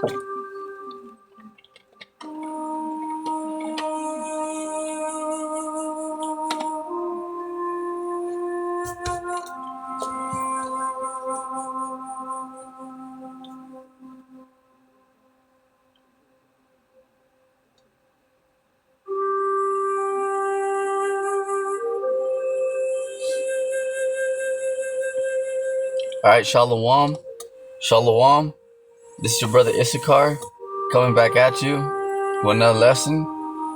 All right, Shalom. Shalom. This is your brother Issachar coming back at you with another lesson.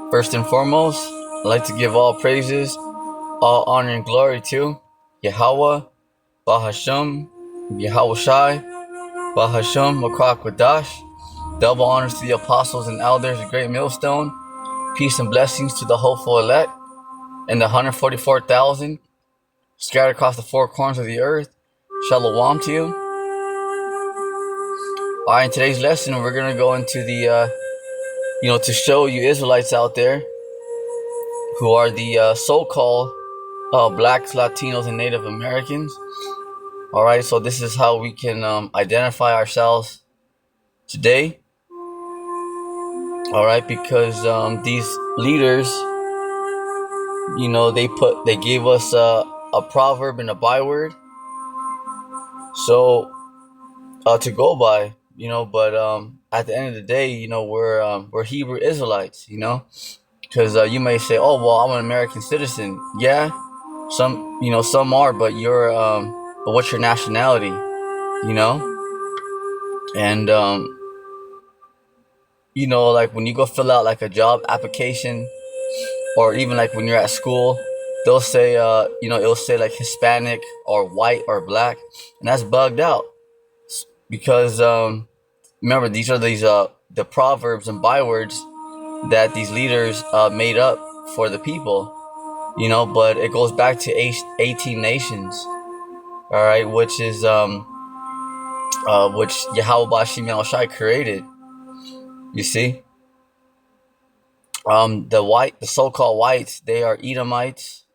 First and foremost, I'd like to give all praises, all honor and glory to YAHAWAH, Bahashem, Yahawah Bahashem, Makrak Wadash. Double honors to the apostles and elders, the great millstone. Peace and blessings to the hopeful elect and the 144,000 scattered across the four corners of the earth. Shalom to you. Alright, in today's lesson, we're going to go into the, to show you Israelites out there who are the so-called blacks, Latinos, and Native Americans. Alright, so this is how we can identify ourselves today. Alright, because these leaders, they gave us a proverb and a byword. So, to go by, but at the end of the day, we're Hebrew Israelites, because you may say, oh, well, I'm an American citizen. Yeah, some are, but but what's your nationality, and like when you go fill out like a job application, or even like when you're at school, they'll say, it'll say like Hispanic or white or black, and that's bugged out because remember, these are the proverbs and bywords that these leaders made up for the people, but it goes back to 18 nations, all right, which is which YAHAWAH created. You see, the so-called whites, they are Edomites.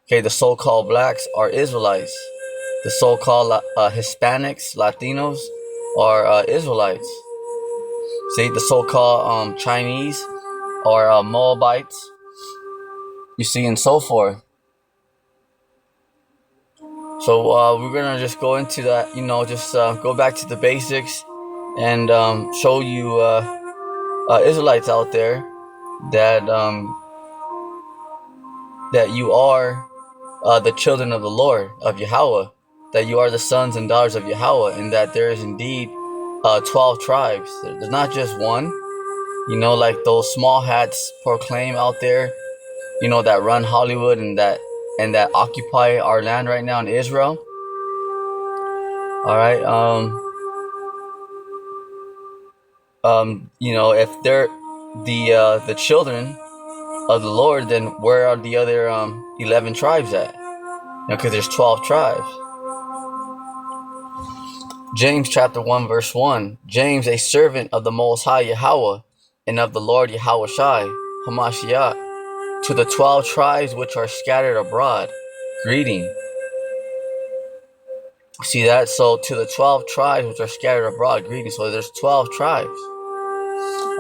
Okay, the so-called blacks are Israelites. The so-called Hispanics, Latinos, are Israelites. See, the so-called Chinese are Moabites. You see, and so forth. So we're gonna just go into that. Just go back to the basics and show you Israelites out there that that you are the children of the Lord, of Yahweh, that you are the sons and daughters of Yahweh, and that there is indeed 12 tribes. There's not just one, like those small hats proclaim out there, that run Hollywood and that occupy our land right now in Israel. All right, if they're the children of the Lord, then where are the other 11 tribes at? Because there's 12 tribes. James chapter 1 verse 1. James, a servant of the Most High Yahweh and of the Lord Yahweh Shai Hamashiach, to the 12 tribes which are scattered abroad, greeting. See that? So to the 12 tribes which are scattered abroad, greeting. So there's 12 tribes.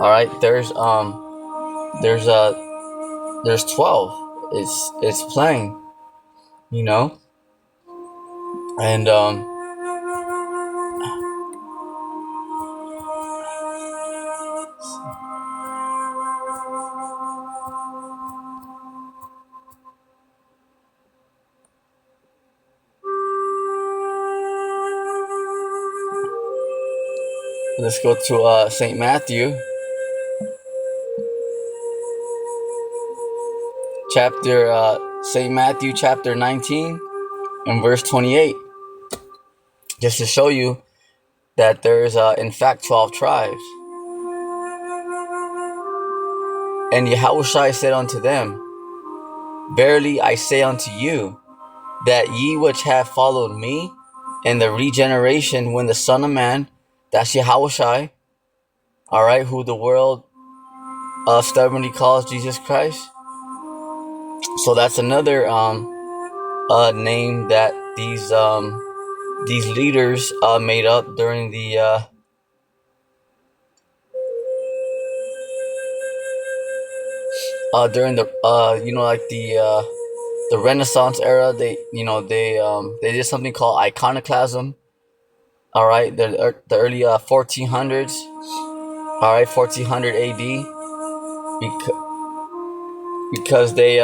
All right, there's 12. It's plain, and let's go to St. Matthew St. Matthew chapter 19 and verse 28, just to show you that there's in fact 12 tribes. And Yahushua said unto them, verily I say unto you, that ye which have followed me in the regeneration when the Son of Man, that's Yahushua, all right, who the world stubbornly calls Jesus Christ. So that's another name that these leaders made up during the during the like the Renaissance era, they did something called iconoclasm. All right, the early 1400s. All right, 1400 AD, because they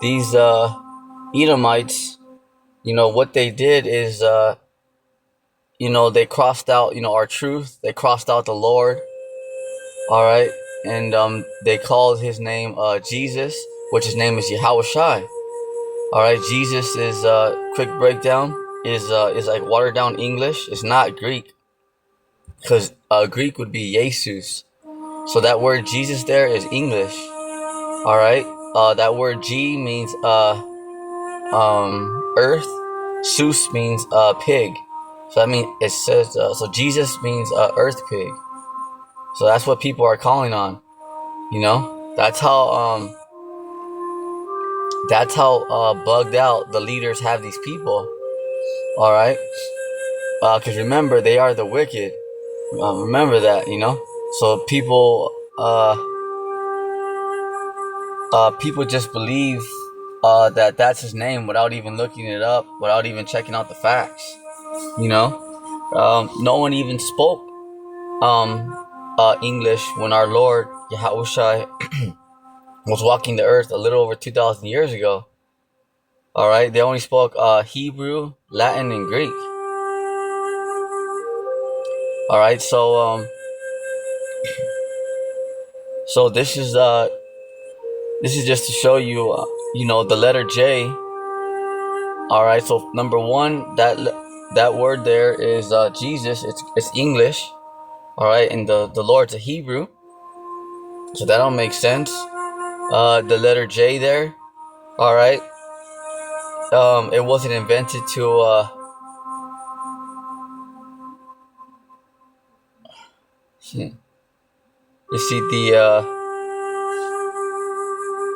these Edomites, what they did is they crossed out our truth. They crossed out the Lord. All right, and they called his name Jesus, which his name is YAHAWAH. All right, Jesus is quick breakdown is like watered down English. It's not Greek, because Greek would be Jesus. So that word Jesus there is English. All right, that word G means earth. Zeus means pig. So that means it says so Jesus means earth pig. So that's what people are calling on. That's how bugged out the leaders have these people. All right, because remember, they are the wicked. Remember that. So people just believe that that's his name without even looking it up, without even checking out the facts. No one even spoke English when our Lord Yahushua was walking the earth a little over 2,000 years ago. All right, they only spoke Hebrew, Latin, and Greek. All right, so this is just to show you, the letter J. All right, so number one, that word there is Jesus. It's English. All right, and the Lord's a Hebrew, so that don't make sense. The letter J there. All right, it wasn't invented to you see the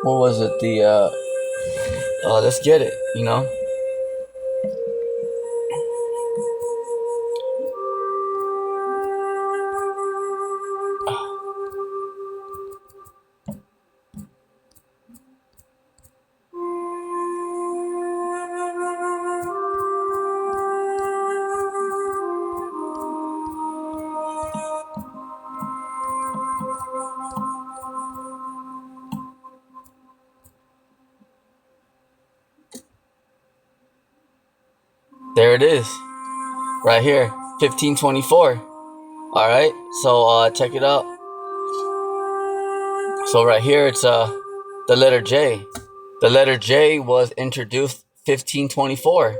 what was it, the let's get it. There it is, right here, 1524. All right, so check it out. So right here, it's the letter J. The letter J was introduced 1524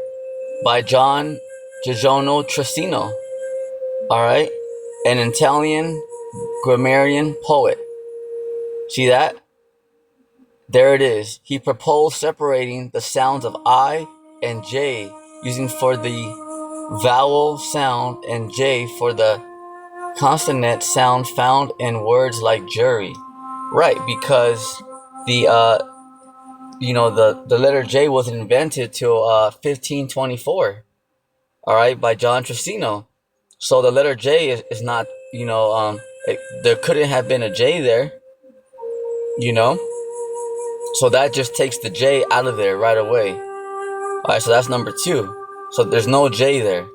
by John Giorgio Trissino. All right, an Italian grammarian poet. See that? There it is. He proposed separating the sounds of I and J, using for the vowel sound and J for the consonant sound found in words like jury. Right, because the the letter J wasn't invented till 1524. All right, by John Trissino. So the letter J is not, there couldn't have been a J there. So that just takes the J out of there right away. All right, so that's number two. So there's no J there.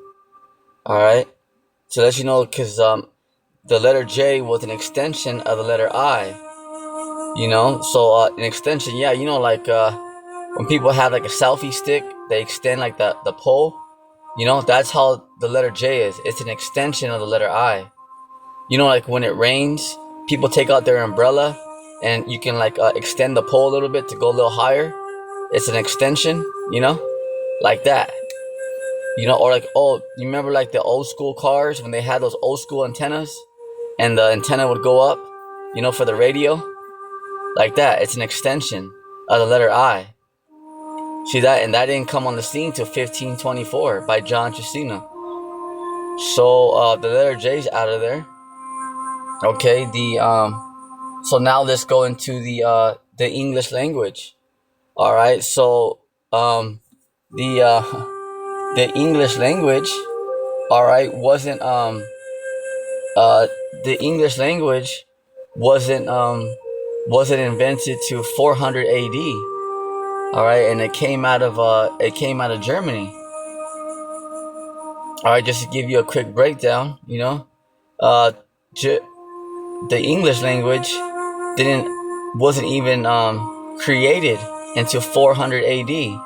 All right, so let you know, because the letter J was an extension of the letter I. So an extension, yeah, like when people have like a selfie stick, they extend like the pole. That's how the letter J is. It's an extension of the letter I. Like when it rains, people take out their umbrella and you can like extend the pole a little bit to go a little higher. It's an extension, like that. Or like, oh, you remember like the old school cars when they had those old school antennas and the antenna would go up, for the radio? Like that. It's an extension of the letter I. See that? And that didn't come on the scene till 1524 by John Trissino. So the letter J's out of there. Okay, so now let's go into the English language. All right, so the English language, all right, wasn't uh, the English language wasn't wasn't invented to 400 AD. All right, and it came out of Germany. All right, just to give you a quick breakdown, uh, the English language didn't wasn't even created until 400 AD.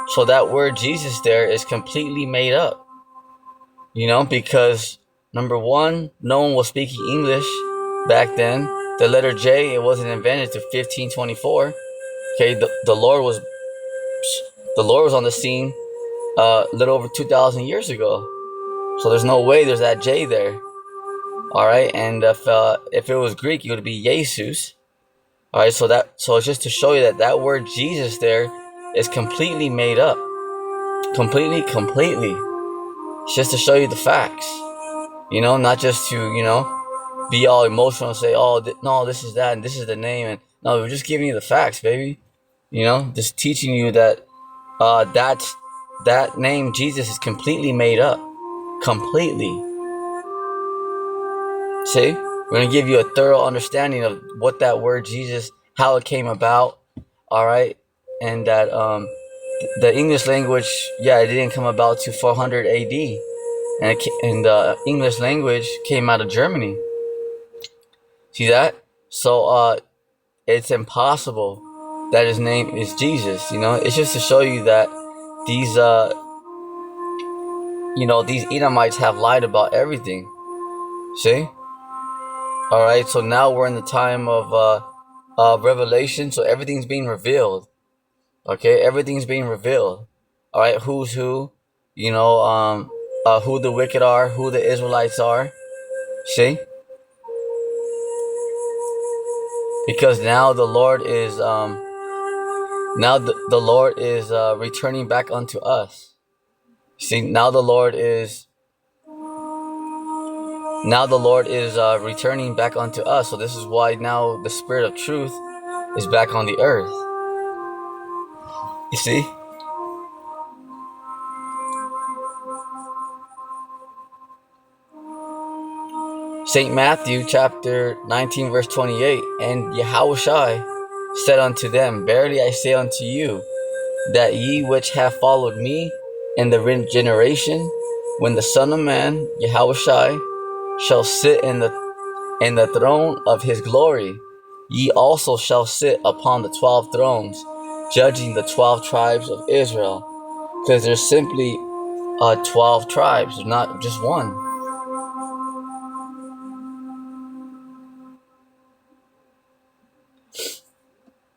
So that word Jesus there is completely made up. Because number one, no one was speaking English back then. The letter J, it wasn't invented to 1524. Okay, the Lord was on the scene a little over 2,000 years ago. So there's no way there's that J there. All right, and if it was Greek, it would be Jesus. All right, so it's just to show you that that word Jesus there is completely made up, completely. It's just to show you the facts, not just to be all emotional and say, oh, no, this is that and this is the name, and no, we're just giving you the facts, baby. Just teaching you that that name Jesus is completely made up, completely. See, we're gonna give you a thorough understanding of what that word Jesus, how it came about. All right, and that the English language, yeah, it didn't come about to 400 AD, and the English language came out of Germany. See that? So it's impossible that his name is Jesus. It's just to show you that these these Edomites have lied about everything. See? All right. So now we're in the time of Revelation. So everything's being revealed. Okay, everything's being revealed. All right, who's who? Who the wicked are, who the Israelites are. See? Because now the Lord is the Lord is returning back unto us. See, now the Lord is returning back unto us. So this is why now the Spirit of truth is back on the earth. You see? St. Matthew chapter 19 verse 28, and YAHAWAH said unto them, verily I say unto you, that ye which have followed me in the generation, when the Son of Man, YAHAWAH, shall sit in the throne of his glory, ye also shall sit upon the 12 thrones, judging the 12 tribes of Israel. Because there's simply 12 tribes, not just one.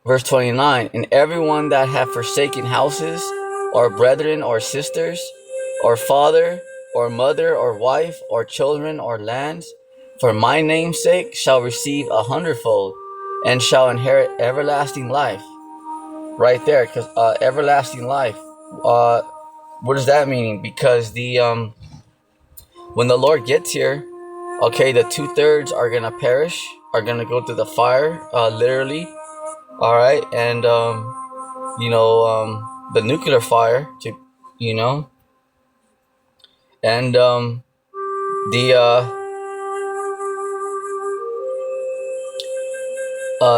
Verse 29, and everyone that hath forsaken houses, or brethren, or sisters, or father, or mother, or wife, or children, or lands, for my name's sake, shall receive 100-fold, and shall inherit everlasting life. Right there, because everlasting life. What does that mean? Because when the Lord gets here, okay, the 2/3 are gonna perish, are gonna go through the fire, literally. All right, and the nuclear fire, and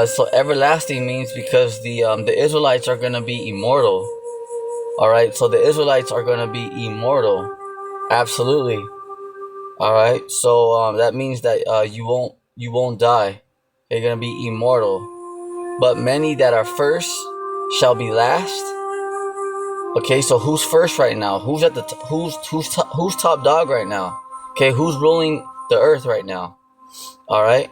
so everlasting means because the Israelites are gonna be immortal. All right, so the Israelites are gonna be immortal, absolutely. All right, so that means that you won't die. You're gonna be immortal. But many that are first shall be last. Okay, so who's first right now? Who's at the who's top dog right now? Okay, who's ruling the earth right now? All right,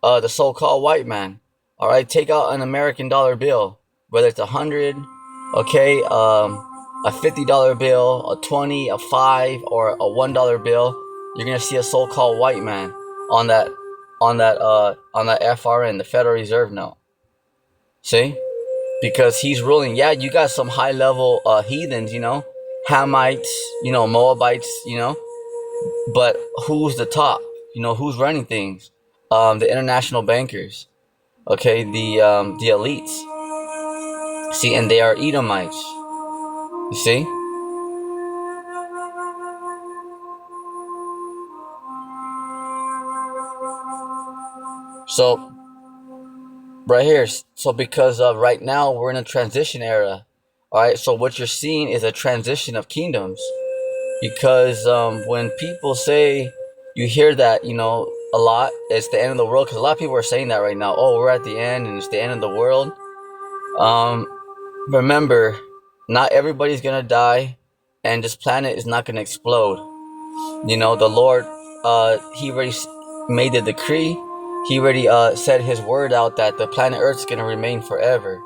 the so-called white man. All right, take out an American dollar bill, whether it's 100, okay, a $50 bill, a 20, a 5, or a $1 bill. You're gonna see a so-called white man on that FRN, the Federal Reserve note. See? Because he's ruling. Yeah, you got some high level heathens, Hamites, Moabites, but who's the top? Who's running things? The international bankers, okay, the elites. See, and they are Edomites. You see? So right here, so because right now we're in a transition era. All right, so what you're seeing is a transition of kingdoms. Because when people say, you hear that, a lot, it's the end of the world, because a lot of people are saying that right now. Oh, we're at the end and it's the end of the world. Remember, not everybody's gonna die, and this planet is not gonna explode. The Lord, He already made the decree. He already said His word out that the planet Earth is gonna remain forever.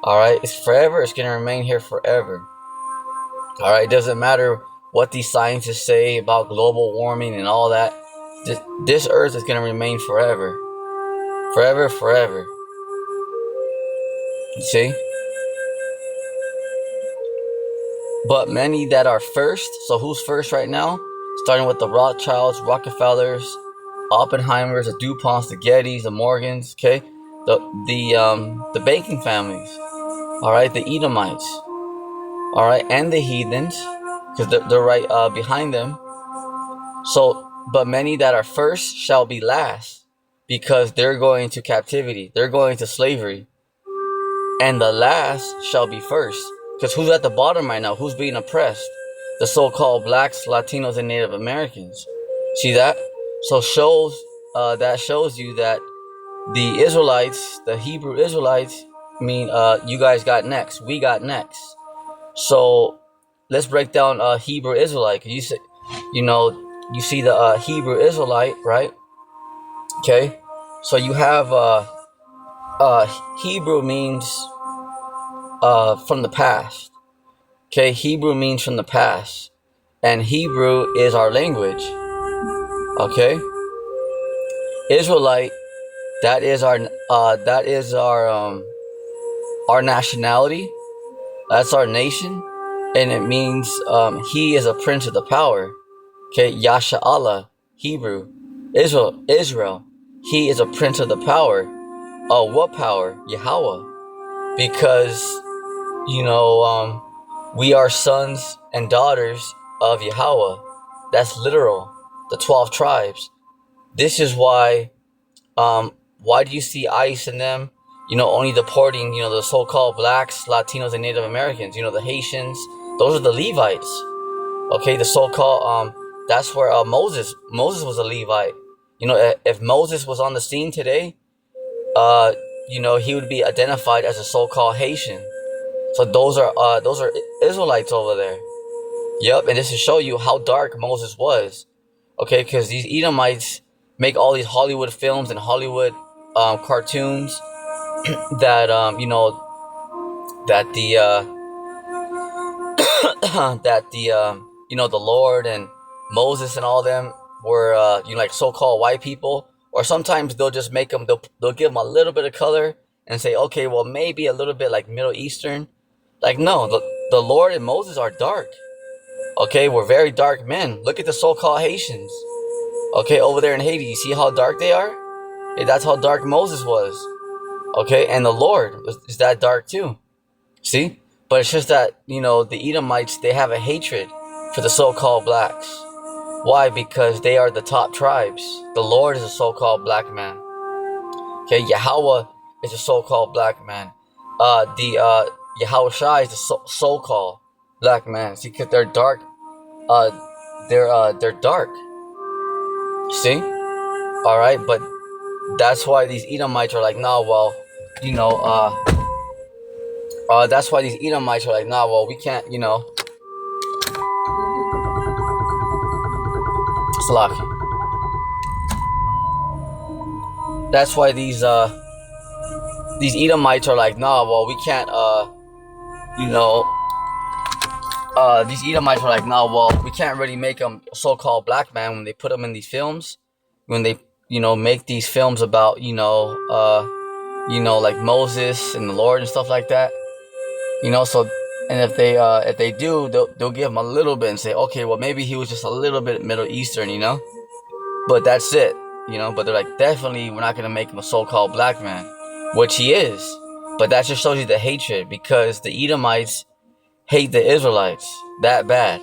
All right, it's forever. It's gonna remain here forever. All right, it doesn't matter what these scientists say about global warming and all that. This Earth is gonna remain forever, forever, forever. You see? But many that are first. So who's first right now? Starting with the Rothschilds, Rockefellers, Oppenheimers, the DuPonts, the Gettys, the Morgans. Okay, the banking families. All right, the Edomites. All right, and the heathens, because they're right behind them. So, but many that are first shall be last, because they're going to captivity. They're going to slavery. And the last shall be first. Because who's at the bottom right now? Who's being oppressed? The so-called blacks, Latinos, and Native Americans. See that? So that shows you that the Israelites, the Hebrew Israelites, mean you guys got next. We got next. So let's break down Hebrew Israelite. You see the Hebrew Israelite, right? Okay. So you have Hebrew means from the past. Okay, Hebrew means from the past, and Hebrew is our language. Okay, Israelite, that is our nationality. That's our nation, and it means he is a prince of the power. Okay, Yasha Allah, Hebrew, Israel. He is a prince of the power. What power? YAHAWAH. Because we are sons and daughters of YAHAWAH. That's literal. The 12 tribes. This is why do you see ICE and them, only deporting, the so-called blacks, Latinos, and Native Americans, the Haitians. Those are the Levites. Okay, the so-called, that's where Moses was a Levite. If Moses was on the scene today, he would be identified as a so-called Haitian. So those are Israelites over there. Yep, and this to show you how dark Moses was. Okay, because these Edomites make all these Hollywood films and Hollywood cartoons that that the Lord and Moses and all them were like so-called white people. Or sometimes they'll just make them. They'll give them a little bit of color and say, okay, well maybe a little bit like Middle Eastern. Like no, the Lord and Moses are dark. Okay, we're very dark men. Look at the so-called Haitians. Okay, over there in Haiti, you see how dark they are? Hey, that's how dark Moses was. Okay, and the Lord is that dark too. See? But it's just that, the Edomites, they have a hatred for the so-called blacks. Why? Because they are the top tribes. The Lord is a so-called black man. Okay, YAHAWAH is a so-called black man. Yahweh Shai is the so-called black man. See, because they're dark. They're dark. See? All right, but that's why these Edomites are like, nah, well, that's why these Edomites are like, nah, well, we can't, Salaki. That's why these Edomites are like, nah, well, we can't, these Edomites are like, nah, well, we can't really make them so-called black man when they put them in these films, when they, make these films about, like Moses and the Lord and stuff like that, so, and if they do, they'll give him a little bit and say, okay, well, maybe he was just a little bit Middle Eastern, but that's it, but they're like, definitely, we're not going to make him a so-called black man, which he is, but that just shows you the hatred, because the Edomites hate the Israelites that bad.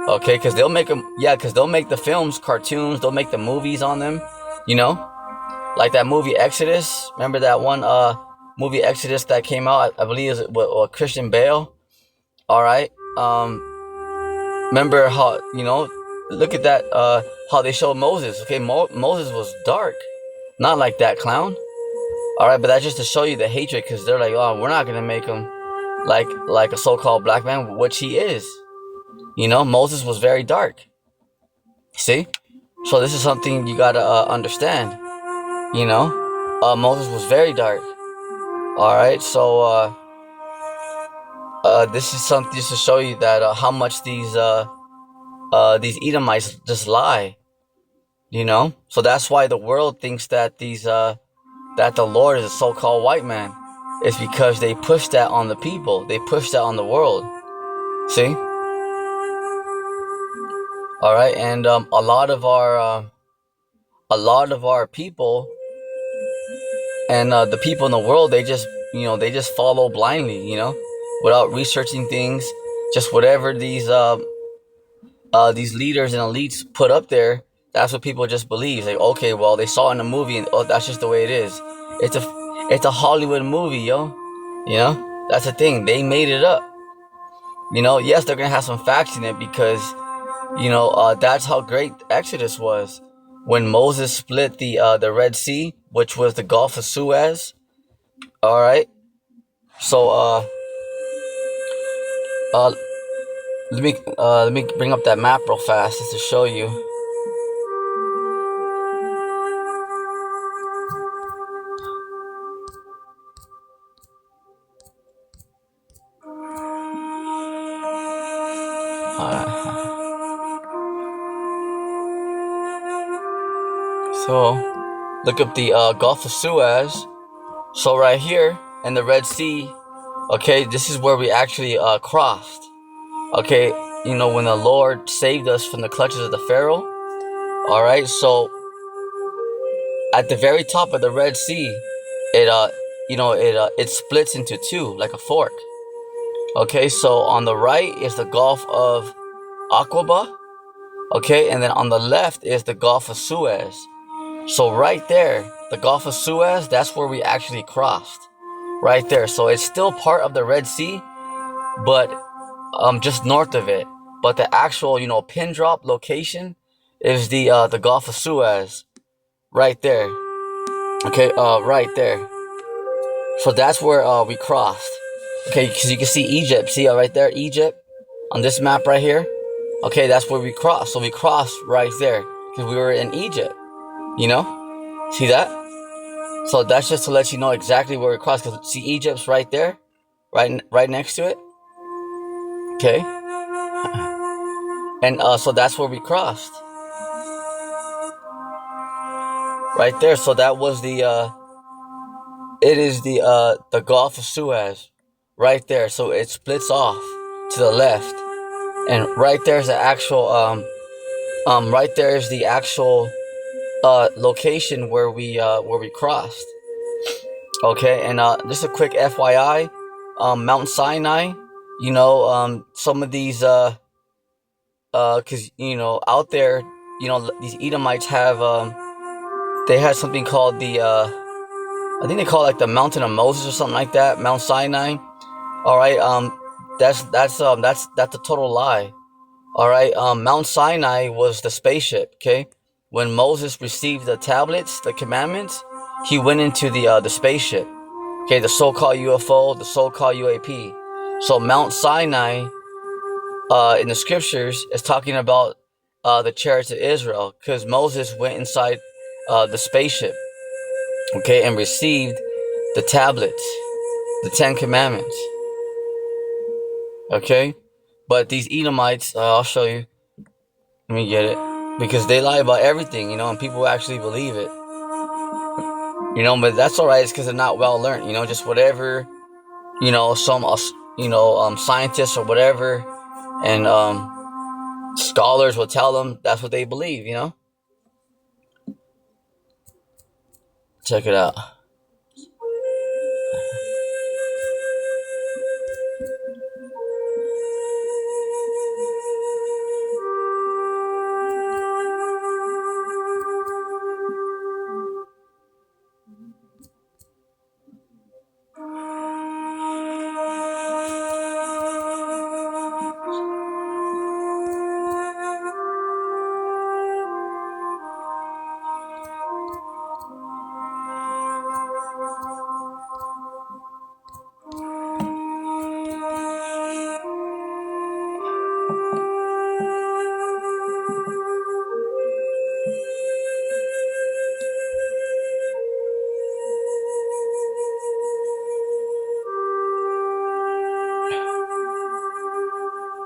Okay, because they'll make the films, cartoons, they'll make the movies on them, Like that movie Exodus. Remember that one movie Exodus that came out? I believe it was with Christian Bale. All right. Remember how, look at that, how they showed Moses. Okay, Moses was dark, not like that clown. All right, but that's just to show you the hatred, because they're like, oh, we're not gonna make him like a so-called black man, which he is. Moses was very dark. See, so this is something you gotta understand. Moses was very dark. All right, so this is something just to show you that how much these Edomites just lie. So that's why the world thinks that that the Lord is a so-called white man. It's because they push that on the people. They push that on the world. See? All right, and a lot of our people and the people in the world, they just follow blindly, without researching things, just whatever these leaders and elites put up there. That's what people just believe. Like, okay, well, they saw it in a movie, and oh, that's just the way it is. It's a Hollywood movie, yo. That's the thing. They made it up. Yes, they're gonna have some facts in it, because that's how great Exodus was. When Moses split the Red Sea, which was the Gulf of Suez. All right. So uh let me bring up that map real fast just to show you. So look up the Gulf of Suez. So right here in the Red Sea, okay, this is where we actually crossed. Okay, when the Lord saved us from the clutches of the Pharaoh. All right, so at the very top of the Red Sea, it splits into two like a fork. Okay, so on the right is the Gulf of Aqaba. Okay, and then on the left is the Gulf of Suez. So right there, the Gulf of Suez, that's where we actually crossed. Right there. So it's still part of the Red Sea, but just north of it. But the actual, pin drop location is the Gulf of Suez. Right there. Okay, right there. So that's where we crossed. Okay, because you can see Egypt. See right there, Egypt on this map right here. Okay, that's where we crossed. So we crossed right there because we were in Egypt. See that? So that's just to let you know exactly where we crossed. Because see, Egypt's right there, right next to it. Okay, and so that's where we crossed. Right there. So that was it is the Gulf of Suez, right there. So it splits off to the left, and right there's the actual right there is the actual location where we crossed. Okay, and just a quick FYI, Mount Sinai, some of these because out there, these Edomites have they had something called the I think they call it like the Mountain of Moses or something like that, Mount Sinai. All right, that's a total lie. All right, Mount Sinai was the spaceship. Okay, when Moses received the tablets, the commandments, he went into the spaceship. Okay, the so-called UFO, the so-called UAP. So Mount Sinai, in the scriptures, is talking about the chariots of Israel, because Moses went inside the spaceship. Okay, and received the tablets, the 10 Commandments. Okay, but these Edomites, I'll show you. Let me get it, because they lie about everything, and people actually believe it. But that's all right. It's because they're not well learned. Just whatever, some scientists or whatever, and scholars will tell them that's what they believe. Check it out.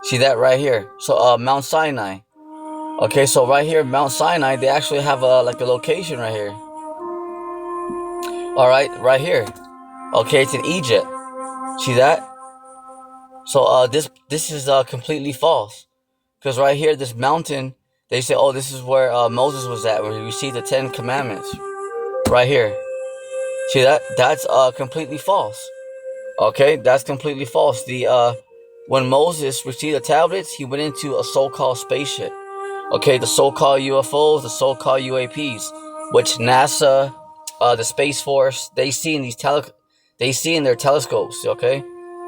See that right here? So Mount Sinai. Okay, so right here, Mount Sinai, they actually have a like a location right here. All right here. Okay, it's in Egypt. See that? So this is completely false. Because right here, this mountain, they say, oh, this is where Moses was at when he received the 10 Commandments. Right here. See that? That's completely false. Okay, that's completely false. When Moses received the tablets, he went into a so-called spaceship. Okay, the so-called UFOs, the so-called UAPs, which NASA, the Space Force, they see in they see in their telescopes. Okay,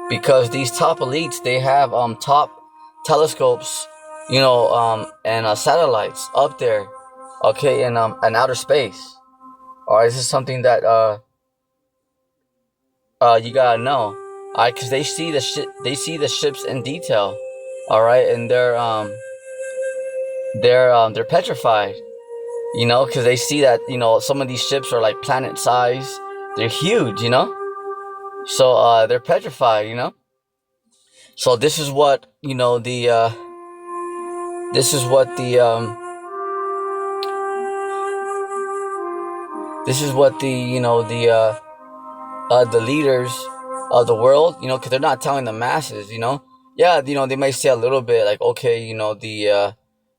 because these top elites, they have top telescopes, and satellites up there. Okay, in outer space. All right, this is something that you gotta know. All right, because they see the ships in detail. All right, and they're petrified. Because they see that some of these ships are like planet size. They're huge. So they're petrified. So this is what this is what the leaders of the world, because they're not telling the masses. Yeah, they may say a little bit like, okay,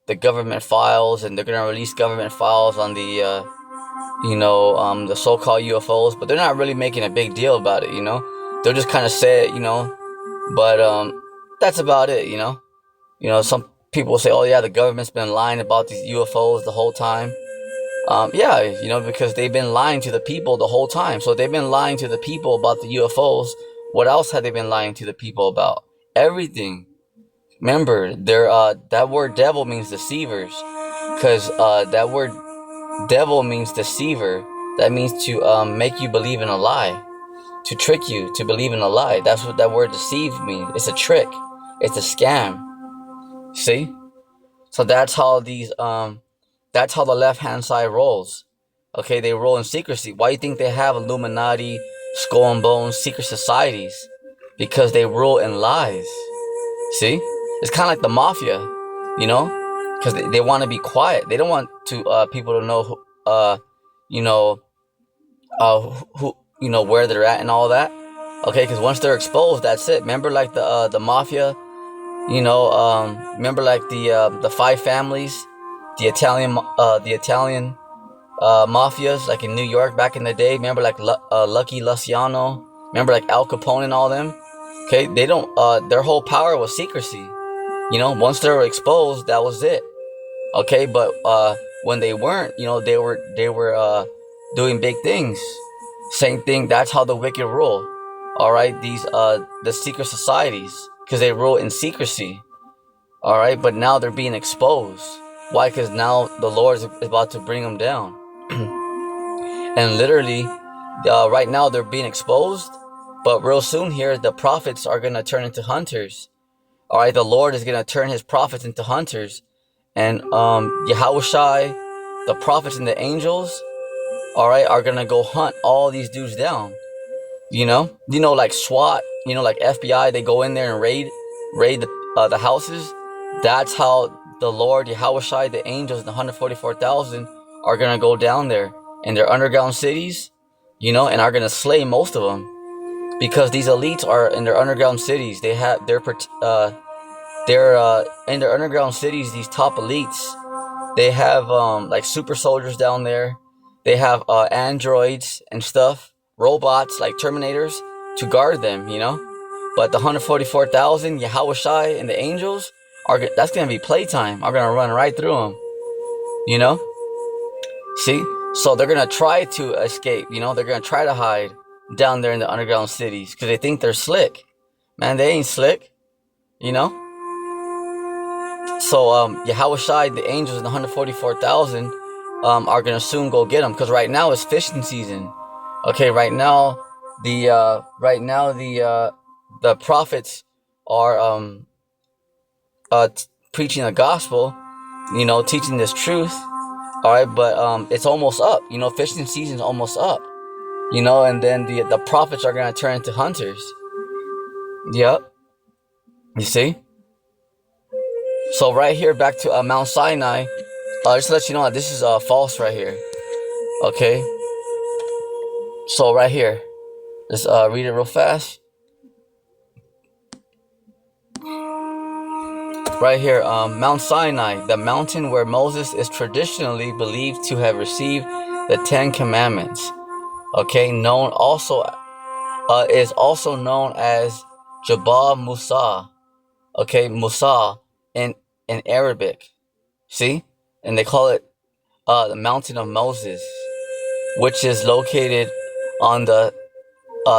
the government files, and they're gonna release government files on the so-called UFOs, but they're not really making a big deal about it. They'll just kind of say it, but that's about it. Some people say, oh yeah, the government's been lying about these UFOs the whole time. Yeah, because they've been lying to the people the whole time. So they've been lying to the people about the UFOs. What else have they been lying to the people about? Everything. Remember, that word devil means deceivers, because that word devil means deceiver. That means to make you believe in a lie, to trick you to believe in a lie. That's what that word deceive means. It's a trick. It's a scam. See? So that's how the left hand side rolls. Okay, they roll in secrecy. Why do you think they have Illuminati, Skull and Bones, secret societies? Because they rule in lies. See? It's kind of like the mafia, because they want to be quiet. They don't want people to know where they're at and all that. Okay, because once they're exposed, that's it. Remember, like the mafia. Remember, like the five families, the Italian mafias, like in New York back in the day. Remember, like Lucky Luciano. Remember, like Al Capone and all them. Okay, they don't. Their whole power was secrecy. Once they were exposed, that was it. Okay, but when they weren't, they were doing big things. Same thing. That's how the wicked rule. All right, the secret societies, because they rule in secrecy. All right, but now they're being exposed. Why? Because now the Lord is about to bring them down. And literally, right now they're being exposed, but real soon here, the prophets are going to turn into hunters. All right, the Lord is going to turn his prophets into hunters. And YAHAWAH, the prophets and the angels, all right, are going to go hunt all these dudes down. Like SWAT, like FBI, they go in there and raid the houses. That's how the Lord, YAHAWAH, the angels, and the 144,000 are going to go down there in their underground cities, and are going to slay most of them. Because these elites are in their underground cities. They're in their underground cities, these top elites. They have like super soldiers down there. They have androids and stuff, robots like Terminators to guard them, But the 144,000, YAHAWAH and the angels, that's going to be playtime. Are going to run right through them, See? So they're going to try to escape, they're going to try to hide down there in the underground cities because they think they're slick. Man, they ain't slick, So YAHAWAH, the angels, and the 144,000 are going to soon go get them, because right now it's fishing season. Okay, right now the prophets are preaching the gospel, teaching this truth. All right, but it's almost up. Fishing season's almost up. And then the prophets are gonna turn into hunters. Yep. You see? So right here, back to Mount Sinai. Just to let you know that this is false right here. Okay. So right here, let's read it real fast. Right here, Mount Sinai, the mountain where Moses is traditionally believed to have received the 10 Commandments. Okay, known also is also known as Jabal Musa. Okay, Musa in Arabic. See, and they call it the Mountain of Moses, which is located on the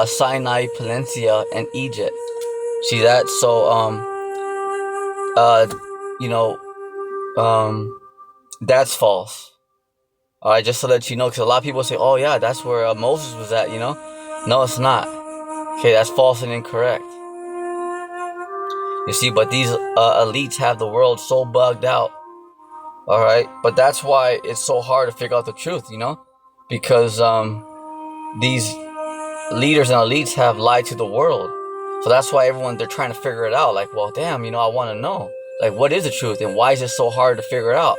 Sinai Peninsula in Egypt. See that? So you know that's false. All right, just to let you know, because a lot of people say, "Oh yeah, that's where Moses was at." No, it's not. Okay, that's false and incorrect. You see, but these elites have the world so bugged out. All right, but that's why it's so hard to figure out the truth. Because these leaders and elites have lied to the world. So that's why they're trying to figure it out. Like, well, damn, I want to know, like, what is the truth and why is it so hard to figure it out?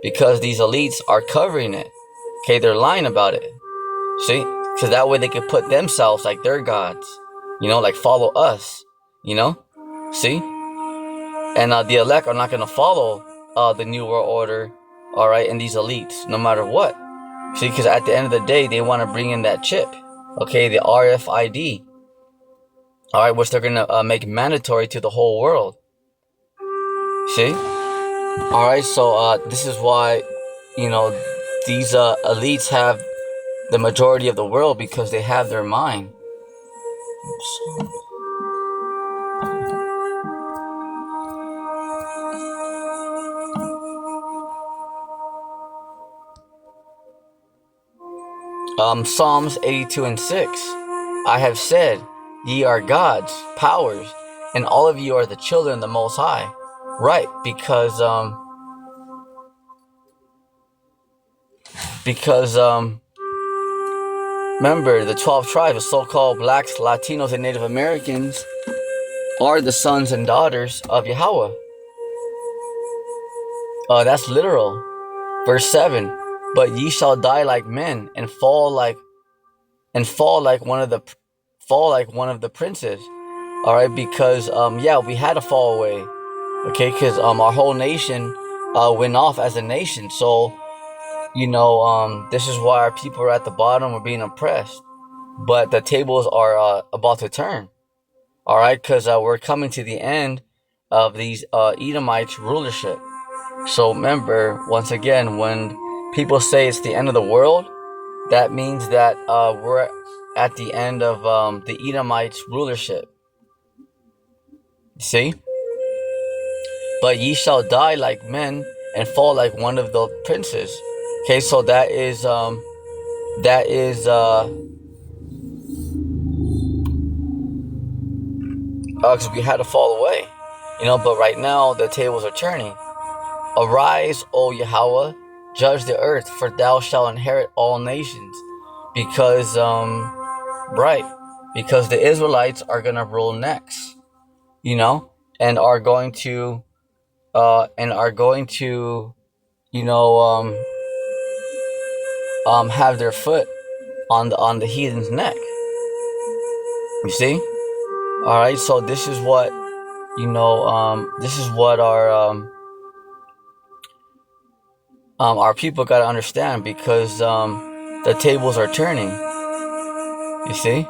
Because these elites are covering it. Okay, they're lying about it. See, because that way they can put themselves like their gods. Like follow us. See, and the elect are not going to follow the new world order. All right, and these elites, no matter what. See, because at the end of the day, they want to bring in that chip. Okay, the RFID. All right, which they're going to make mandatory to the whole world. See? All right, so this is why, these elites have the majority of the world because they have their mind. Psalms 82 and 6. I have said, ye are gods, powers, and all of you are the children of the Most High. Right, because remember, the 12 tribes, the so-called blacks, Latinos, and Native Americans are the sons and daughters of Yahawah. That's literal. Verse 7. But ye shall die like men and fall like one of the princes. All right, because we had to fall away. Okay, because our whole nation went off as a nation. So this is why our people are at the bottom. We're being oppressed. But the tables are about to turn. All right, because we're coming to the end of these Edomites rulership. So remember, once again, when people say it's the end of the world, that means that we're at the end of the Edomites rulership. See? But ye shall die like men and fall like one of the princes. Okay, so that is because we had to fall away. But right now the tables are turning. Arise, O Yahawah, judge the earth, for thou shalt inherit all nations. Because because the Israelites are gonna rule next, and are going to have their foot on the heathen's neck. You see? All right, so this is what our people got to understand, because the tables are turning. You see?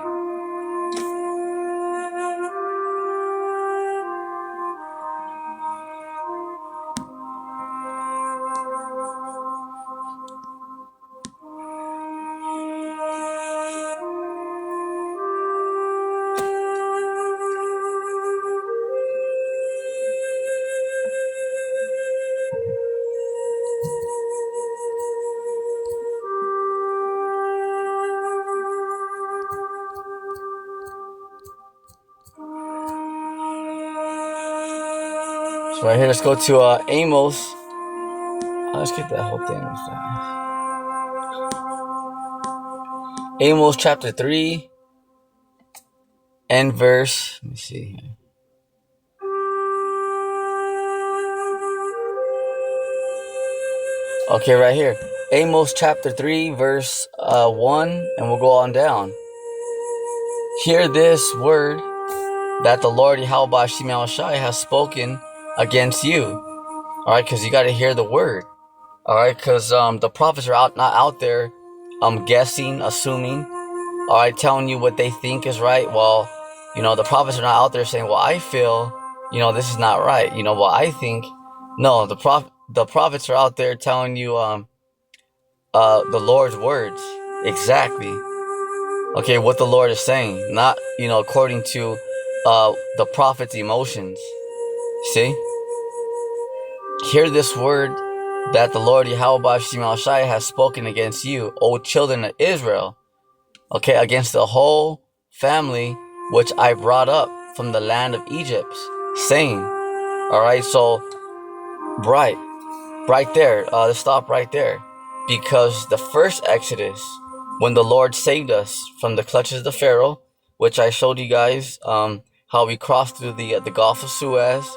So right here, let's go to Amos. Let's get that whole thing. Amos chapter 3 and verse. Let me see here. Okay, right here. Amos chapter 3, verse 1, and we'll go on down. Hear this word that the Lord YAHAWAH has spoken against you. Alright, because you got to hear the word. Alright, because the prophets are not out there guessing, assuming, alright, telling you what they think is right. Well, the prophets are not out there saying, well, I feel, this is not right. Well, I think. No, the prophets are out there telling you the Lord's words. Exactly. Okay, what the Lord is saying. Not, according to the prophet's emotions. See? Hear this word that the Lord YAHAWAH has spoken against you, O children of Israel. Okay, against the whole family which I brought up from the land of Egypt, saying. Alright, so right there, let's stop right there. Because the first Exodus, when the Lord saved us from the clutches of the Pharaoh, which I showed you guys, how we crossed through the Gulf of Suez.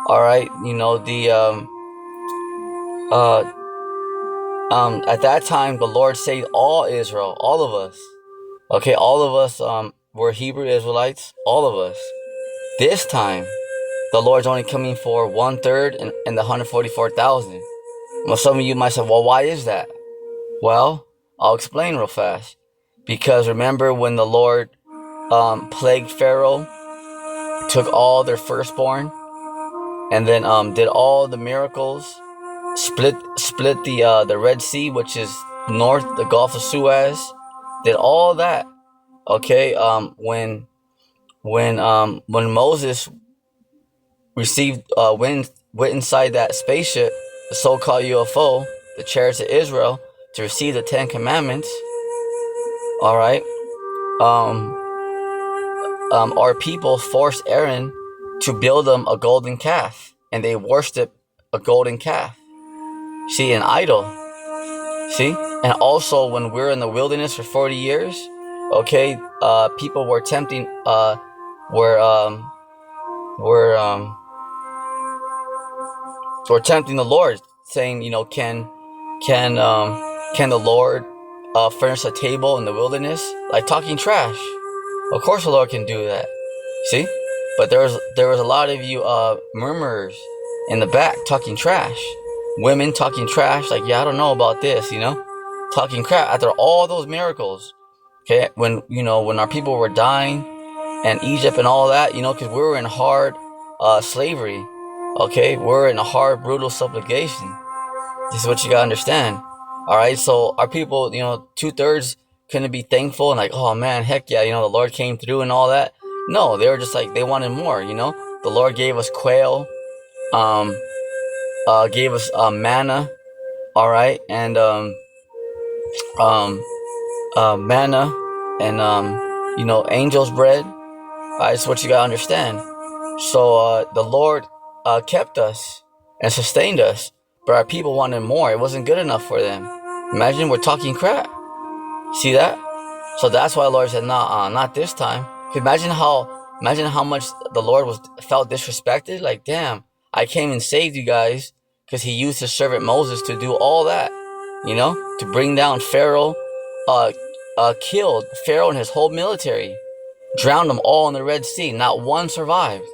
Alright, at that time the Lord saved all Israel, all of us. Okay, all of us were Hebrew Israelites, all of us. This time, the Lord's only coming for 1/3 in the 144,000. Well, some of you might say, well, why is that? Well, I'll explain real fast. Because remember when the Lord plagued Pharaoh, took all their firstborn, and then did all the miracles, split the Red Sea, which is north, the Gulf of Suez, did all that. Okay, when Moses received went inside that spaceship, the so-called UFO, the chariots of Israel, to receive the 10 Commandments. All right, our people forced Aaron to build them a golden calf, and they worshipped a golden calf. See, an idol. See, and also when we're in the wilderness for 40 years, okay, people were tempting, we're tempting the Lord, saying, can the Lord furnish a table in the wilderness? Like talking trash. Of course the Lord can do that. See? But there was a lot of you murmurers in the back talking trash. Women talking trash, like, yeah, I don't know about this, talking crap after all those miracles. Okay, when our people were dying and Egypt and all that, because we were in hard slavery. Okay, we're in a hard, brutal subjugation. This is what you gotta understand. All right, so our people, 2/3 couldn't be thankful and like, oh man, heck yeah, the Lord came through and all that. No, they were just like, they wanted more. The Lord gave us quail, gave us manna. All right, and manna and angel's bread. That's what you gotta understand. So the Lord kept us and sustained us, but our people wanted more. It wasn't good enough for them. Imagine we're talking crap. See that? So that's why the Lord said, nah, not this time. Imagine how much the Lord felt disrespected. Like, damn, I came and saved you guys because he used his servant Moses to do all that, to bring down Pharaoh, killed Pharaoh and his whole military, drowned them all in the Red Sea. Not one survived.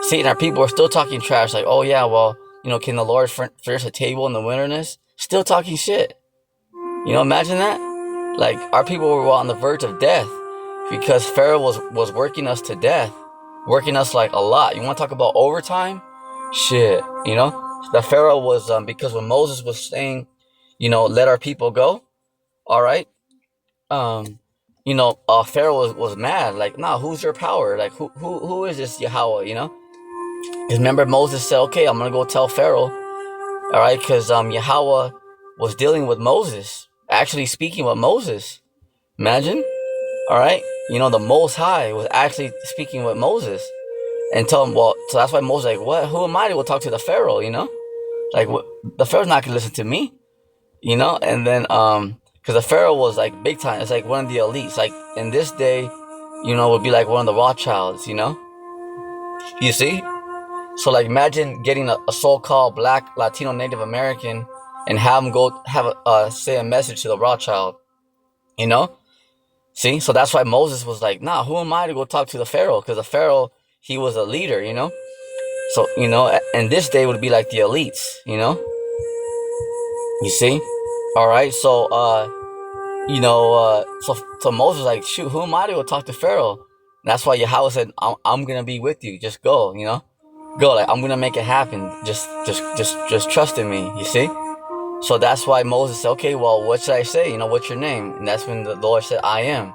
See, and our people are still talking trash. Like, oh yeah, well, can the Lord furnish a table in the wilderness? Still talking shit. Imagine that. Like, our people were on the verge of death because Pharaoh was working us to death, working us like a lot. You want to talk about overtime? Shit, the Pharaoh was because when Moses was saying, let our people go. All right. Pharaoh was mad. Like, nah, who's your power? Like, who is this Yahweh? Because remember Moses said, okay, I'm gonna go tell Pharaoh. All right, because Yahweh was dealing with Moses, actually speaking with Moses. Imagine. All right, the Most High was actually speaking with Moses and tell him. Well, so that's why Moses like, what? Who am I to go talk to the Pharaoh? Like, what? The Pharaoh's not gonna listen to me. And then because the Pharaoh was like big time. It's like one of the elites. Like in this day, would be like one of the Rothschilds. You see. So like imagine getting a so-called black Latino Native American and have him go have say a message to the Rothschild, you know? See, so that's why Moses was like, nah, who am I to go talk to the Pharaoh? Because the Pharaoh, he was a leader, you know? So, you know, and this day would be like the elites, you know? You see? All right, so, so Moses was like, shoot, who am I to go talk to Pharaoh? And that's why Yahweh said, I'm going to be with you. Just go, you know? Go, like, I'm going to make it happen. Just trust in me, you see? So that's why Moses said, okay, well, what should I say? You know, what's your name? And that's when the Lord said, I am.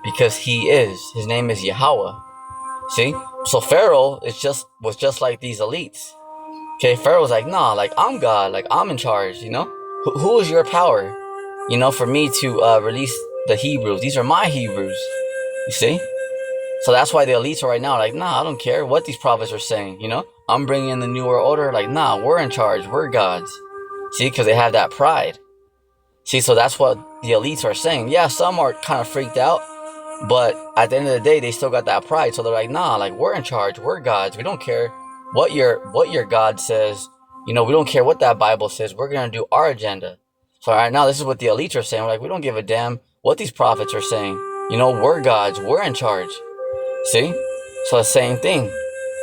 Because he is. His name is Yahawah. See? So Pharaoh was just like these elites. Okay, Pharaoh was like, nah, like, I'm God. Like, I'm in charge, you know? Who is your power? You know, for me to release the Hebrews. These are my Hebrews. You see? So that's why the elites are right now like, nah, I don't care what these prophets are saying, you know? I'm bringing in the New World Order. Like, nah, we're in charge. We're gods. See, because they have that pride. See, so that's what the elites are saying. Yeah, some are kind of freaked out, but at the end of the day, they still got that pride. So they're like, nah, like, we're in charge. We're gods. We don't care what your God says. You know, we don't care what that Bible says. We're going to do our agenda. So right now, this is what the elites are saying. We're like, we don't give a damn what these prophets are saying. You know, we're gods. We're in charge. See? So the same thing.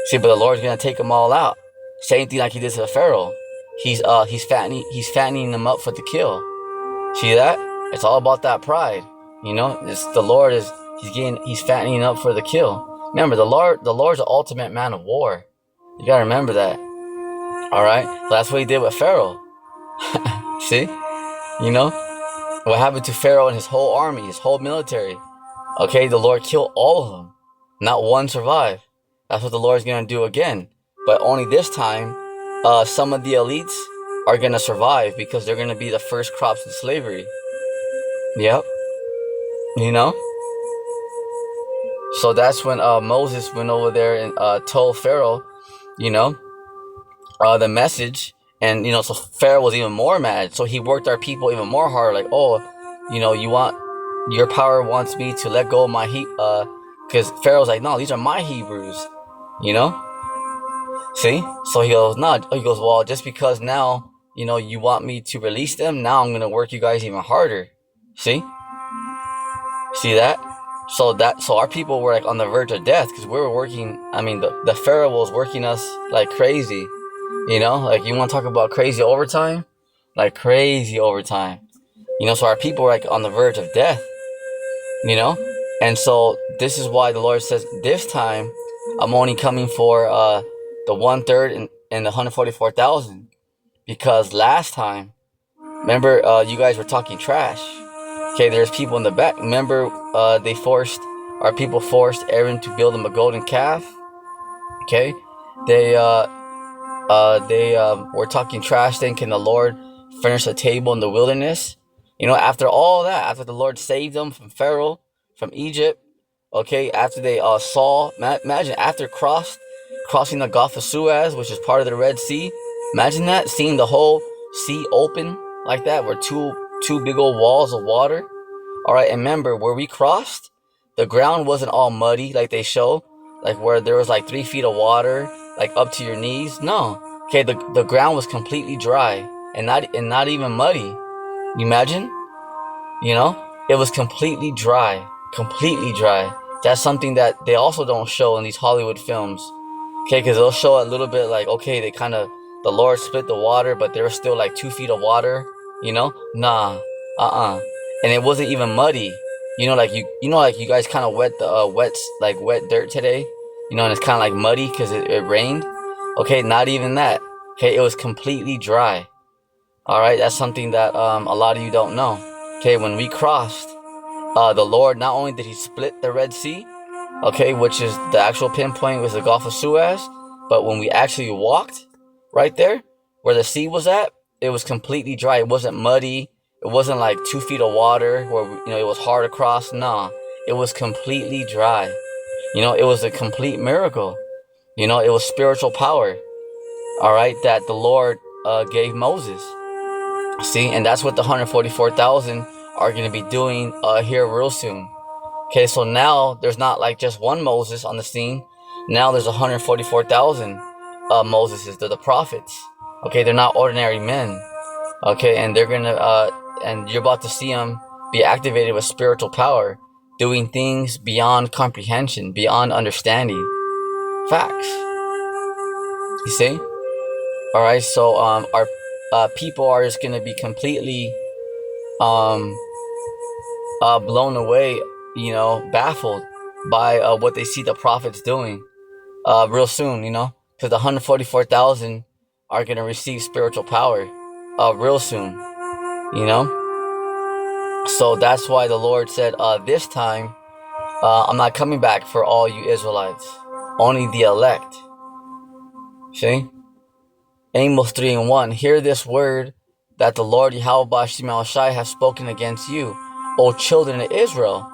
See, but the Lord's going to take them all out. Same thing like he did to the Pharaoh. He's fattening them up for the kill. See that? It's all about that pride. You know, the Lord he's fattening up for the kill. Remember, the Lord's the ultimate man of war. You gotta remember that. Alright? So that's what he did with Pharaoh. See? You know? What happened to Pharaoh and his whole army, his whole military? Okay, the Lord killed all of them. Not one survived. That's what the Lord's gonna do again. But only this time, some of the elites are gonna survive because they're gonna be the first crops of slavery. Yep. You know? So that's when Moses went over there and told Pharaoh, you know, the message. And, you know, so Pharaoh was even more mad. So he worked our people even more hard. Like, oh, you know, your power wants me to let go of my because Pharaoh's like, no, these are my Hebrews, you know? See? So he goes, no, he goes, well, just because now, you know, you want me to release them, now I'm going to work you guys even harder. See? See that? So our people were like on the verge of death because we were working. I mean, the Pharaoh was working us like crazy, you know, like you want to talk about crazy overtime, like crazy overtime, you know, so our people were like on the verge of death, you know, and so this is why the Lord says this time I'm only coming for the 1/3 and the 144,000 because last time, remember, you guys were talking trash. Okay, there's people in the back. Remember, our people forced Aaron to build him a golden calf. Okay, they were talking trash, saying, "Can the Lord furnish a table in the wilderness?" You know, after all that, after the Lord saved them from Pharaoh, from Egypt. Okay, after they imagine after crossing the Gulf of Suez, which is part of the Red Sea. Imagine that, seeing the whole sea open like that, where two big old walls of water. All right, and remember where we crossed, the ground wasn't all muddy like they show, like where there was like 3 feet of water, like up to your knees. No, okay, the ground was completely dry and not even muddy. You imagine, you know, it was completely dry, completely dry. That's something that they also don't show in these Hollywood films. Okay, because they'll show a little bit like, okay, the Lord split the water, but there was still like 2 feet of water, you know? Nah, and it wasn't even muddy. You know, like like you guys kind of wet the wet dirt today, you know, and it's kind of like muddy because it rained. Okay, not even that. Okay, it was completely dry. All right, that's something that a lot of you don't know. Okay, when we crossed, the Lord, not only did He split the Red Sea, okay, which is the actual pinpoint was the Gulf of Suez, but when we actually walked right there where the sea was at, it was completely dry. It wasn't muddy. It wasn't like 2 feet of water where, you know, it was hard to cross. Nah, it was completely dry. You know, it was a complete miracle. You know, it was spiritual power, all right, that the Lord gave Moses. See, and that's what the 144,000 are going to be doing here real soon. Okay, so now there's not like just one Moses on the scene. Now there's 144,000. Moses is. They're the prophets. Okay, they're not ordinary men. Okay, and they're gonna and you're about to see them be activated with spiritual power, doing things beyond comprehension, beyond understanding. Facts. You see? All right. So our people are just gonna be completely blown away, baffled by what they see the prophets doing real soon, because the 144,000 are going to receive spiritual power real soon, you know. So that's why the Lord said, this time, I'm not coming back for all you Israelites, only the elect. See? Amos 3:1. Hear this word that the Lord YAHAWAH has spoken against you, O children of Israel,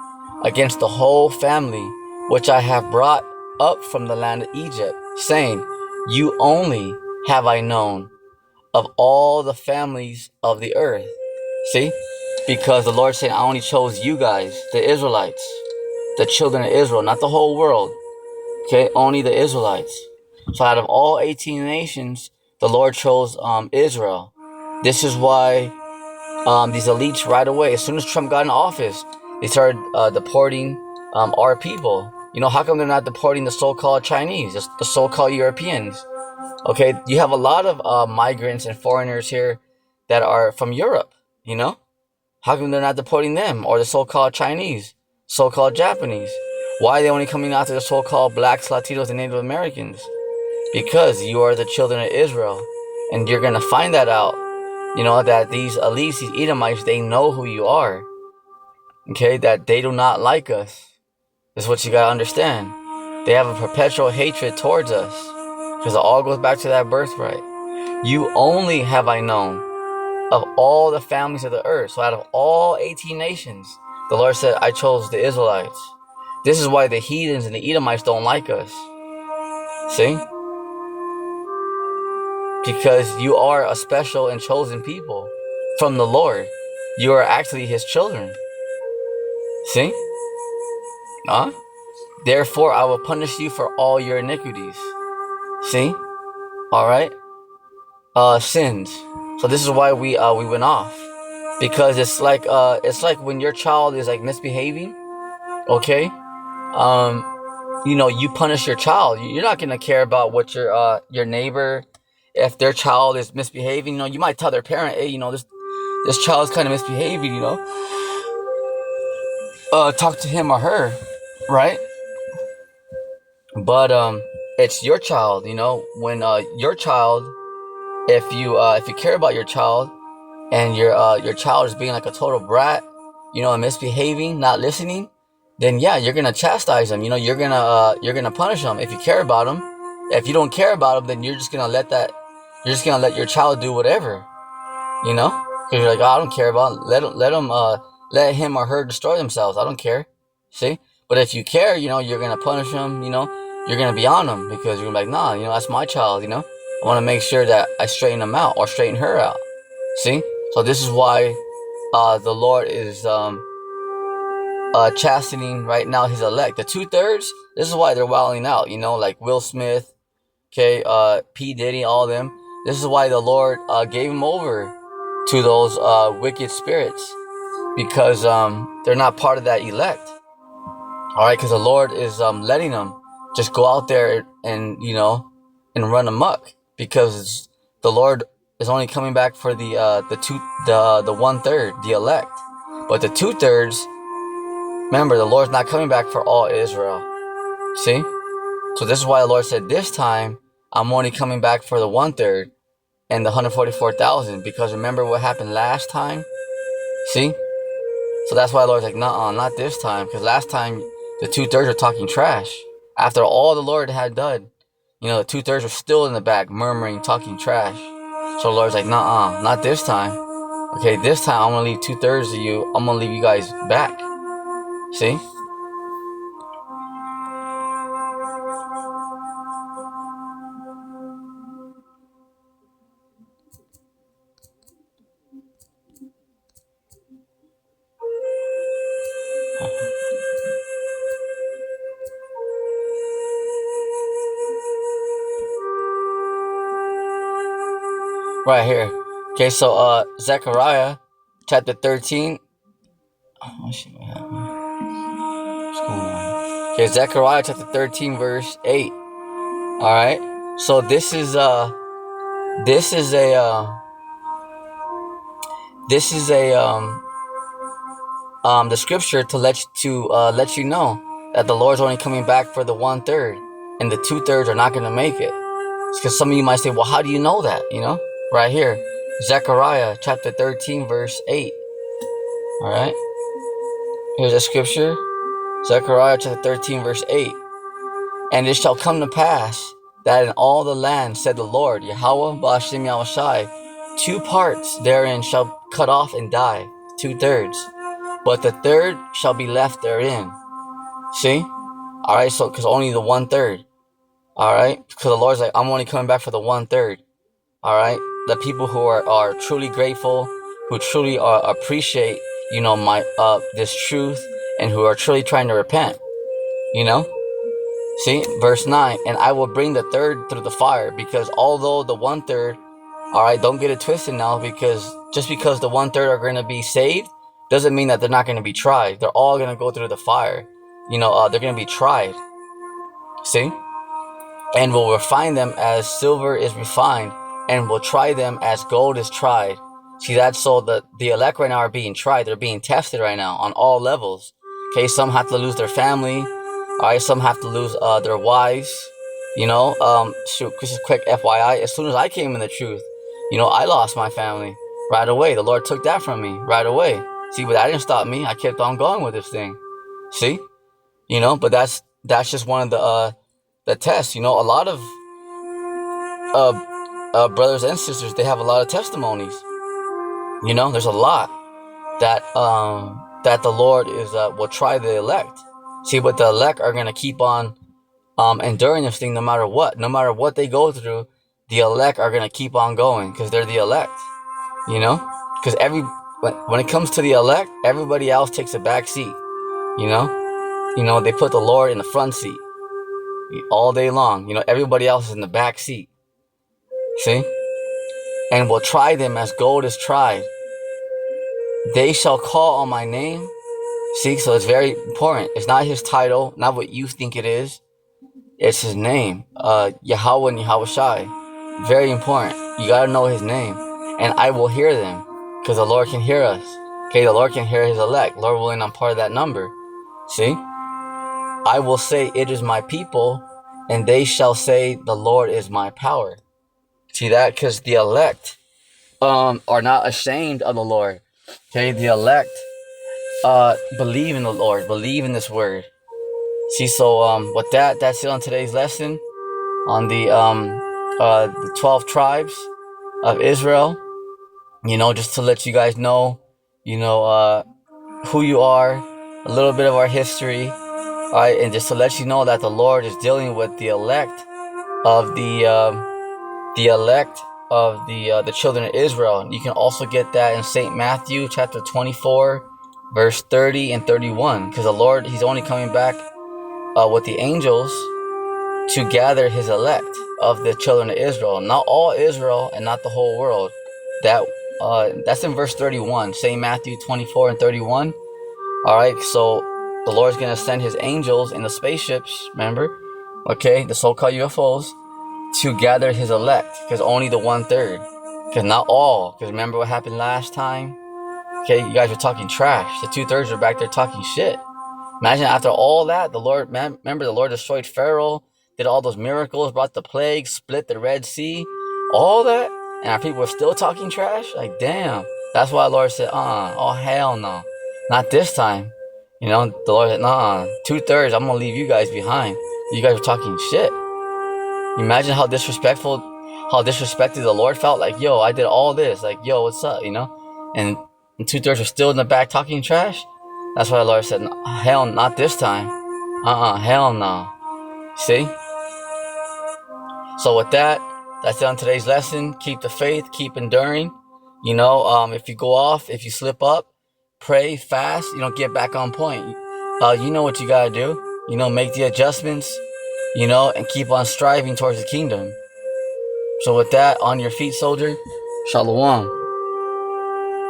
against the whole family which I have brought up from the land of Egypt, saying, you only have I known of all the families of the earth. See? Because the Lord said, I only chose you guys, the Israelites, the children of Israel, not the whole world. Okay? Only the Israelites. So out of all 18 nations, the Lord chose Israel. This is why these elites right away, as soon as Trump got in office, they started deporting our people. How come they're not deporting the so-called Chinese, the so-called Europeans? Okay, you have a lot of migrants and foreigners here that are from Europe, How come they're not deporting them, or the so-called Chinese, so-called Japanese? Why are they only coming after the so-called blacks, Latinos, and Native Americans? Because you are the children of Israel, and you're going to find that out, that these elites, these Edomites, they know who you are, okay, that they do not like us. That's what you got to understand. They have a perpetual hatred towards us, because it all goes back to that birthright. You only have I known of all the families of the earth. So out of all 18 nations, the Lord said, I chose the Israelites. This is why the heathens and the Edomites don't like us. See? Because you are a special and chosen people from the Lord. You are actually his children. See? Huh? Therefore, I will punish you for all your iniquities. See? All right? Sins. So this is why we went off. Because it's like when your child is like misbehaving, okay? You punish your child. You're not gonna care about what your neighbor, if their child is misbehaving. You might tell their parent, hey, this child's kind of misbehaving. Talk to him or her, right? But it's your child. When your child, if you care about your child, and your child is being like a total brat, and misbehaving, not listening, then yeah, you're gonna chastise them. You're gonna punish them if you care about them. If you don't care about them, then you're just gonna let your child do whatever, because you're like, oh, I don't care about them. Let him or her destroy themselves. I don't care. See, but if you care, you're gonna punish them. You're gonna be on them because you're like, nah, that's my child. I want to make sure that I straighten them out or straighten her out. See, so this is why the Lord is chastening right now his elect. The 2/3, this is why they're wilding out, like Will Smith, okay, P. Diddy, all of them. This is why the Lord gave him over to those wicked spirits, because they're not part of that elect. All right, because the Lord is letting them just go out there and run amok, because the Lord is only coming back for the 1/3, the elect. But the 2/3, remember, the Lord's not coming back for all Israel. See? So this is why the Lord said, this time, I'm only coming back for the 1/3 and the 144,000. Because remember what happened last time? See? So that's why the Lord's like, nuh-uh, not this time. Because last time, the 2/3 were talking trash. After all the Lord had done, the 2/3 were still in the back, murmuring, talking trash. So the Lord's like, nuh-uh, not this time. Okay, this time I'm going to leave 2/3 of you. I'm going to leave you guys back. See? Right here. Okay, so Zechariah chapter 13. Oh shit, what happened? What's going on? Okay, Zechariah chapter 13, verse 8. Alright. So this is this is a this is a the scripture to let you know that the Lord's only coming back for the 1/3, and the 2/3 are not gonna make it. Because some of you might say, well, how do you know that? You know, right here, Zechariah chapter 13, verse 8. All right, here's a scripture, Zechariah chapter 13, verse 8. And it shall come to pass that in all the land, said the Lord, Yahawah Ba'ashem Yahushai, 2 parts therein shall cut off and die, 2/3, but the 1/3 shall be left therein. See? All right, so because only the 1/3. All right, because the Lord's like, I'm only coming back for the 1/3. All right, the people who are truly grateful, who truly appreciate, you know, my this truth, and who are truly trying to repent. You know, see verse 9, and I will bring the 1/3 through the fire, because although the 1/3, all right, don't get it twisted now, because just because the 1/3 are going to be saved doesn't mean that they're not going to be tried. They're all going to go through the fire. You know, they're going to be tried. See, and will refine them as silver is refined, and will try them as gold is tried. See, that's so the elect right now are being tried. They're being tested right now on all levels. Okay, some have to lose their family. All right, some have to lose their wives. You know, shoot, just a quick FYI. As soon as I came in the truth, you know, I lost my family right away. The Lord took that from me right away. See, but that didn't stop me. I kept on going with this thing. See, you know, but that's just one of the tests. You know, a lot of brothers and sisters, they have a lot of testimonies. You know, there's a lot that that the Lord is will try the elect. See, but the elect are gonna keep on enduring this thing no matter what they go through. The elect are gonna keep on going because they're the elect. You know, because when it comes to the elect, everybody else takes a back seat. You know, they put the Lord in the front seat all day long. You know, everybody else is in the back seat. See? And will try them as gold is tried. They shall call on my name. See, so it's very important. It's not his title, not what you think it is. It's his name. Yahawah and Yahawashi. Very important. You gotta know his name. And I will hear them. Because the Lord can hear us. Okay, the Lord can hear his elect. Lord willing, I'm part of that number. See? I will say, it is my people, and they shall say, the Lord is my power. See that? Because the elect are not ashamed of the Lord. Okay, the elect believe in the Lord, believe in this word. See, so with that's it on today's lesson on the 12 tribes of Israel. You know, just to let you guys know, you know, who you are, a little bit of our history, all right, and just to let you know that the Lord is dealing with the elect of the children of Israel. You can also get that in St. Matthew chapter 24, verse 30 and 31, because the Lord, he's only coming back with the angels to gather his elect of the children of Israel. Not all Israel and not the whole world. That's in verse 31, St. Matthew 24 and 31. All right, so the Lord's going to send his angels in the spaceships, remember? Okay, the so-called UFOs, to gather his elect, because only the 1/3, because not all, because remember what happened last time? Okay, you guys were talking trash. The 2/3 are back there talking shit. Imagine after all that, the Lord, remember the Lord destroyed Pharaoh, did all those miracles, brought the plague, split the Red Sea, all that, and our people were still talking trash? Like, damn. That's why the Lord said, oh hell no. Not this time. You know, the Lord said, nah, 2/3, I'm gonna leave you guys behind. You guys were talking shit. Imagine how disrespected the Lord felt. Like, yo, I did all this. Like, yo, what's up? You know, and 2/3 are still in the back talking trash. That's why the Lord said, hell, not this time. Hell no. See? So with that, that's it on today's lesson. Keep the faith, keep enduring. You know, if you go off, if you slip up, pray, fast, you know, get back on point. You know what you gotta do. You know, make the adjustments, you know, and keep on striving towards the kingdom. So with that, on your feet, soldier. Shalom.